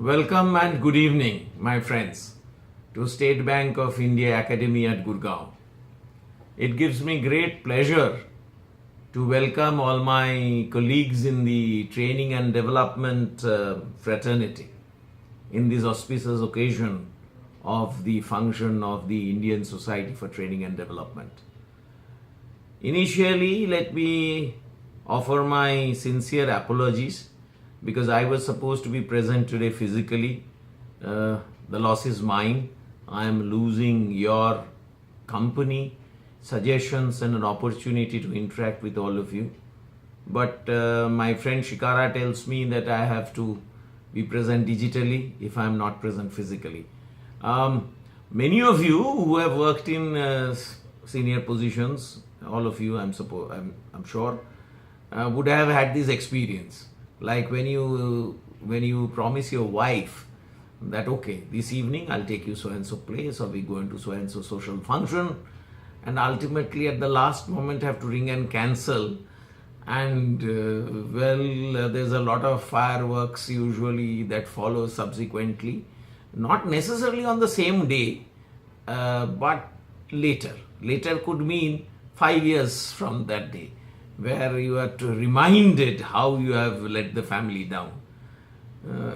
Welcome and good evening, my friends, to State Bank of India Academy at Gurgaon. It gives me great pleasure to welcome all my colleagues in the training and development fraternity in this auspicious occasion of the function of the Indian Society for Training and Development. Initially, let me offer my sincere apologies because I was supposed to be present today physically. The loss is mine. I am losing your company, suggestions, and an opportunity to interact with all of you. But my friend Shikara tells me that I have to be present digitally if I am not present physically. Many of you who have worked in senior positions, all of you, I'm sure, would have had this experience. Like when you promise your wife that, okay, this evening I'll take you so and so place, or we go into so and so social function, and ultimately at the last moment have to ring and cancel, and there's a lot of fireworks usually that follow subsequently, not necessarily on the same day, but later could mean 5 years from that day, where you are reminded how you have let the family down.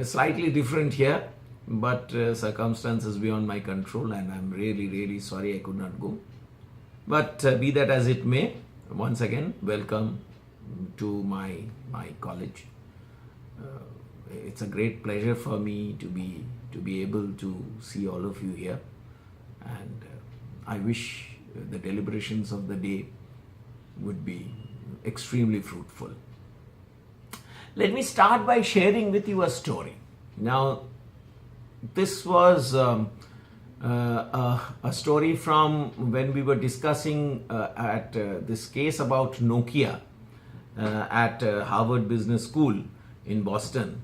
Slightly different here, but circumstances beyond my control, and I'm really sorry I could not go. But be that as it may, once again, welcome to my college. It's a great pleasure for me to be able to see all of you here, and I wish the deliberations of the day would be extremely fruitful. Let me start by sharing with you a story. Now, this was a story from when we were discussing at this case about Nokia at Harvard Business School in Boston.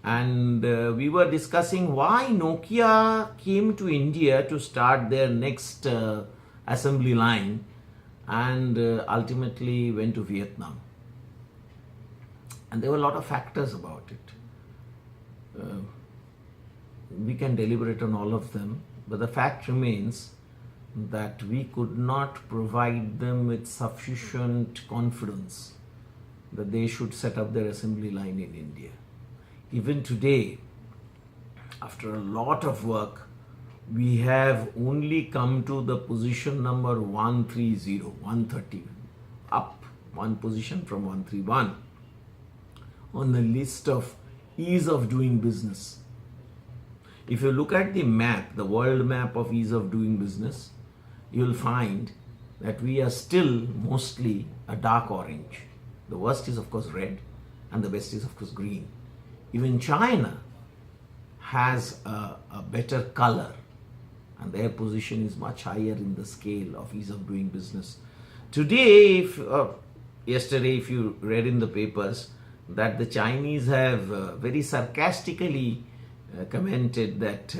And we were discussing why Nokia came to India to start their next assembly line and ultimately went to Vietnam. And there were a lot of factors about it. We can deliberate on all of them, but the fact remains that we could not provide them with sufficient confidence that they should set up their assembly line in India. Even today, after a lot of work, we have only come to the position number 130, up one position from 131 on the list of ease of doing business. If you look at the map, the world map of ease of doing business, you'll find that we are still mostly a dark orange. The worst is of course red, and the best is of course green. Even China has a better color, and their position is much higher in the scale of ease of doing business. Today, yesterday, if you read in the papers that the Chinese have very sarcastically commented that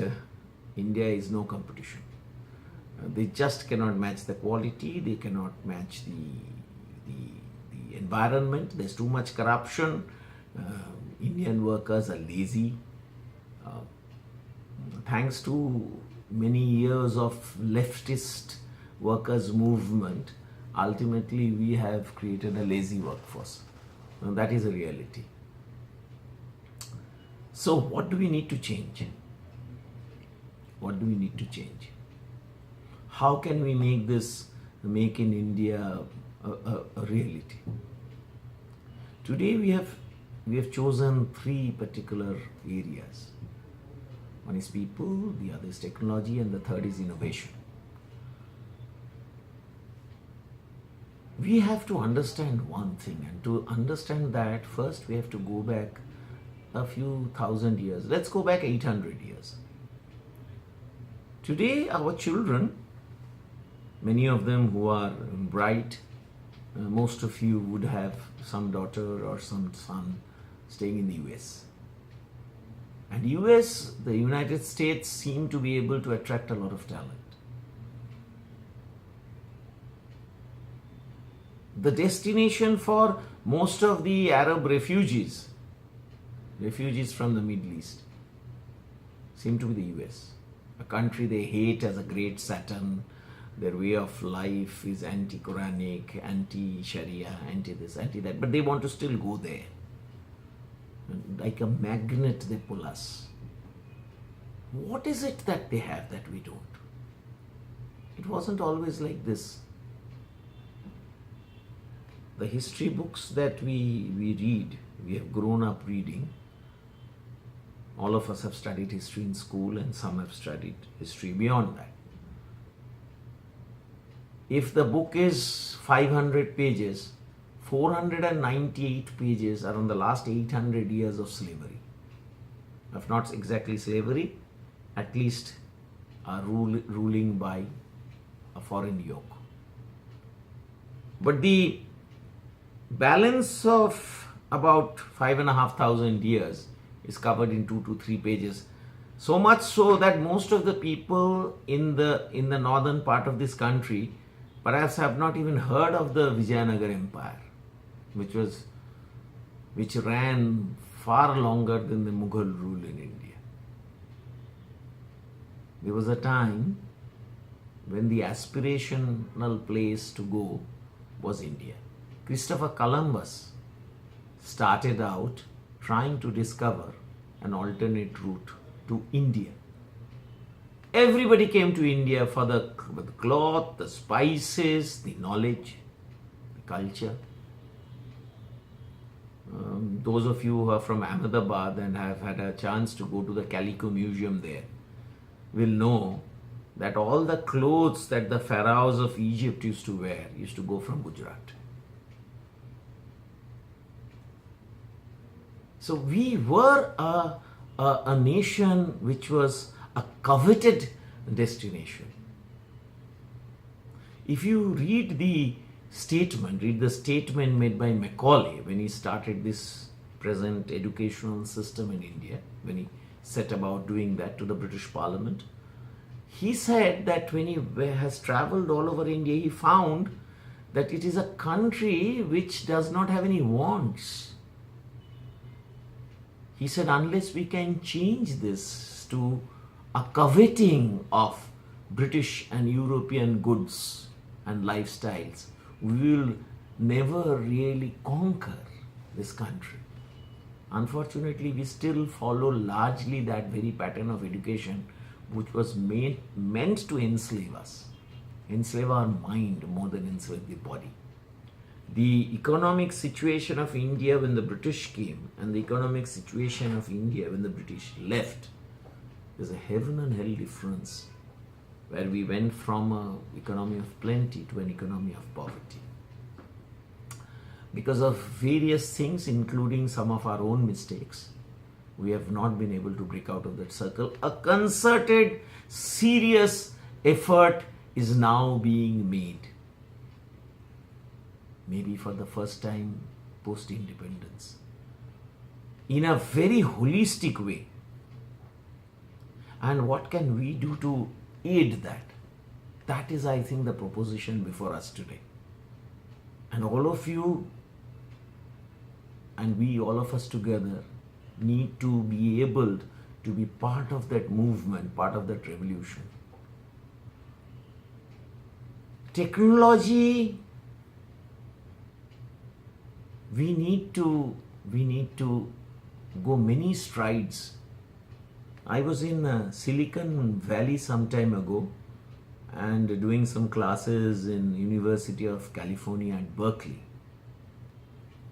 India is no competition. They just cannot match the quality, they cannot match the environment, there's too much corruption, Indian workers are lazy. Thanks to many years of leftist workers' movement, ultimately we have created a lazy workforce. Now, that is a reality. So what do we need to change? What do we need to change? How can we make this Make in India a reality? Today we have chosen three particular areas. One is people, the other is technology, and the third is innovation. We have to understand one thing, and to understand that, first we have to go back a few thousand years. Let's go back 800 years. Today our children, many of them who are bright, most of you would have some daughter or some son staying in the US. And US, the United States, seem to be able to attract a lot of talent. The destination for most of the Arab refugees from the Middle East, seem to be the US. A country they hate as a great Satan. Their way of life is anti-Quranic, anti-Sharia, anti-this, anti-that. But they want to still go there. Like a magnet they pull us. What is it that they have that we don't? It wasn't always like this. The history books that we read, we have grown up reading. All of us have studied history in school and some have studied history beyond that. If the book is 500 pages, 498 pages are on the last 800 years of slavery. If not exactly slavery, at least ruling by a foreign yoke. But the balance of about 5,500 years is covered in 2 to 3 pages. So much so that most of the people in the northern part of this country perhaps have not even heard of the Vijayanagar Empire, which ran far longer than the Mughal rule in India. There was a time when the aspirational place to go was India. Christopher Columbus started out trying to discover an alternate route to India. Everybody came to India for the cloth, the spices, the knowledge, the culture. Those of you who are from Ahmedabad and have had a chance to go to the Calico Museum there will know that all the clothes that the pharaohs of Egypt used to wear used to go from Gujarat. So we were a nation which was a coveted destination. If you read the statement made by Macaulay when he started this present educational system in India, when he set about doing that to the British Parliament, he said that when he has travelled all over India, he found that it is a country which does not have any wants. He said, unless we can change this to a coveting of British and European goods and lifestyles, we will never really conquer this country. Unfortunately, we still follow largely that very pattern of education which was meant to enslave us, enslave our mind more than enslave the body. The economic situation of India when the British came and the economic situation of India when the British left, there's a heaven and hell difference, where we went from an economy of plenty to an economy of poverty. Because of various things, including some of our own mistakes, we have not been able to break out of that circle. A concerted, serious effort is now being made. Maybe for the first time post-independence. In a very holistic way. And what can we do to aid that? That is, I think, the proposition before us today. And all of you and we, all of us together, need to be able to be part of that movement, part of that revolution. Technology, we need to go many strides. I was in Silicon Valley some time ago and doing some classes in University of California at Berkeley.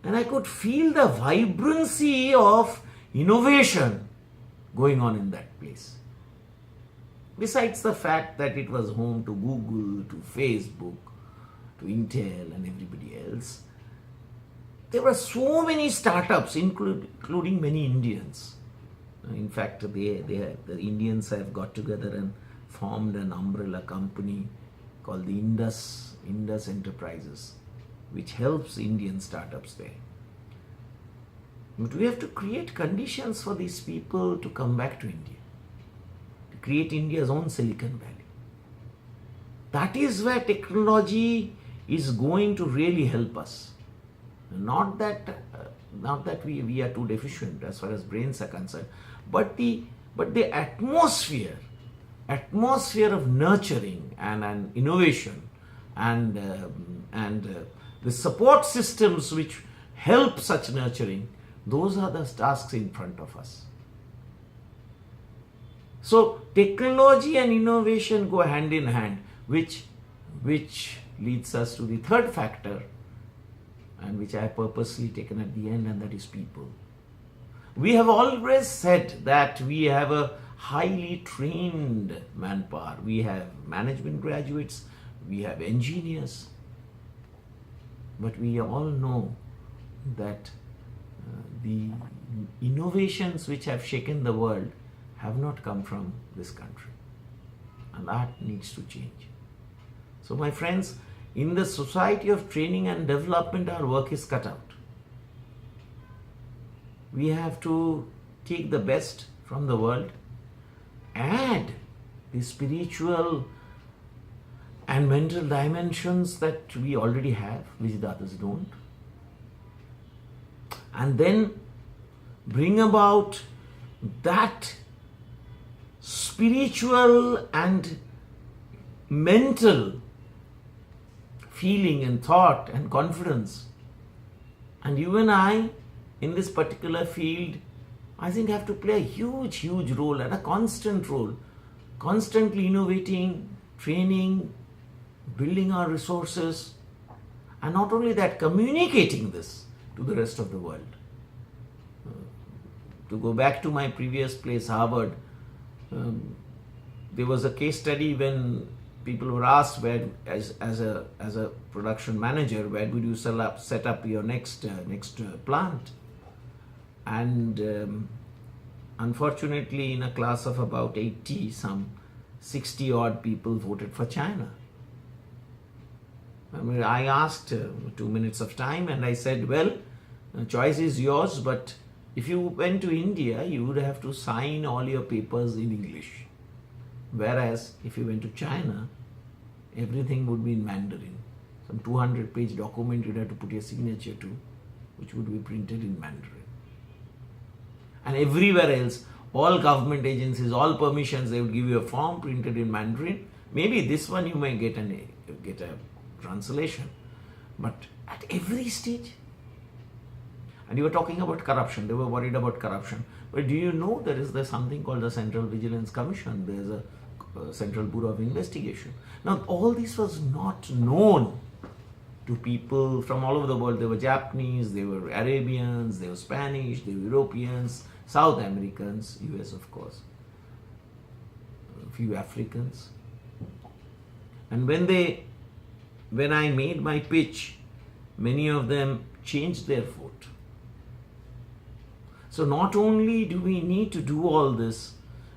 And I could feel the vibrancy of innovation going on in that place. Besides the fact that it was home to Google, to Facebook, to Intel and everybody else, there were so many startups, including many Indians. In fact, the Indians have got together and formed an umbrella company called the Indus Enterprises, which helps Indian startups there. But we have to create conditions for these people to come back to India, to create India's own Silicon Valley. That is where technology is going to really help us. Not that we are too deficient as far as brains are concerned, but the but the atmosphere of nurturing and innovation and the support systems which help such nurturing, those are the tasks in front of us. So technology and innovation go hand in hand, which leads us to the third factor, and which I have purposely taken at the end, and that is people. We have always said that we have a highly trained manpower. We have management graduates, we have engineers, but we all know that the innovations which have shaken the world have not come from this country, and that needs to change. So my friends, in the society of training and development, our work is cut out. We have to take the best from the world, add the spiritual and mental dimensions that we already have, which the others don't, and then bring about that spiritual and mental feeling and thought and confidence. And you and I, in this particular field, I think have to play a huge role and a constant role, constantly innovating, training, building our resources, and not only that, communicating this to the rest of the world. To go back to my previous place, Harvard, there was a case study when people were asked, where, as a production manager, where would you set up your next plant? And unfortunately, in a class of about 80, some 60 odd people voted for China. I asked 2 minutes of time, and I said, well, the choice is yours, but if you went to India, you would have to sign all your papers in English. Whereas if you went to China, everything would be in Mandarin. Some 200-page document you'd have to put your signature to, which would be printed in Mandarin. And everywhere else, all government agencies, all permissions, they would give you a form printed in Mandarin. Maybe this one you may get a translation. But at every stage. And you were talking about corruption. They were worried about corruption. But do you know there's something called the Central Vigilance Commission? There's a Central Bureau of Investigation. Now, all this was not known to people from all over the world. They were Japanese, they were Arabians, they were Spanish, they were Europeans, South Americans, US of course, a few Africans. And when I made my pitch, many of them changed their vote. So not only do we need to do all this,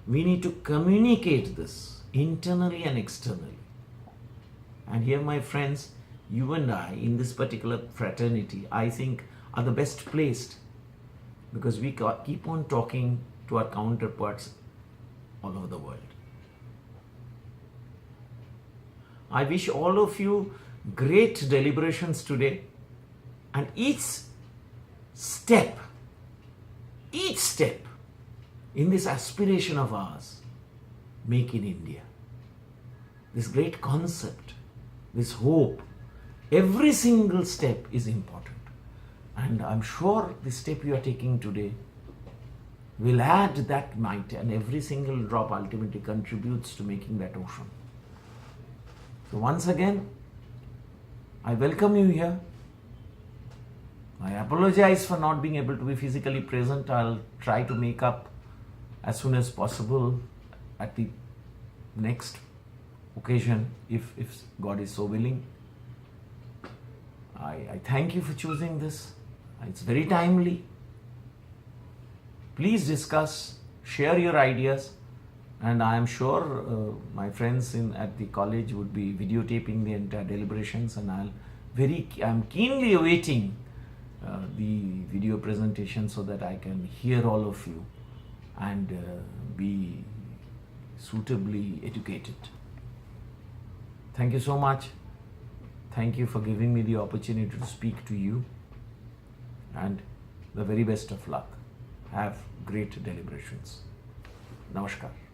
we need to communicate this internally and externally. And here, my friends, you and I, in this particular fraternity, I think are the best placed, because we keep on talking to our counterparts all over the world. I wish all of you great deliberations today, and each step in this aspiration of ours, make in India, this great concept, this hope, every single step is important. And I'm sure the step you are taking today will add that might, and every single drop ultimately contributes to making that ocean. So once again, I welcome you here. I apologize for not being able to be physically present. I'll try to make up as soon as possible at the next occasion, if God is so willing. I thank you for choosing this. It's very timely. Please discuss, share your ideas, and I am sure my friends at the college would be videotaping the entire deliberations, and I'm keenly awaiting the video presentation so that I can hear all of you and be suitably educated. Thank you so much. Thank you for giving me the opportunity to speak to you, and the very best of luck. Have great deliberations. Namaskar.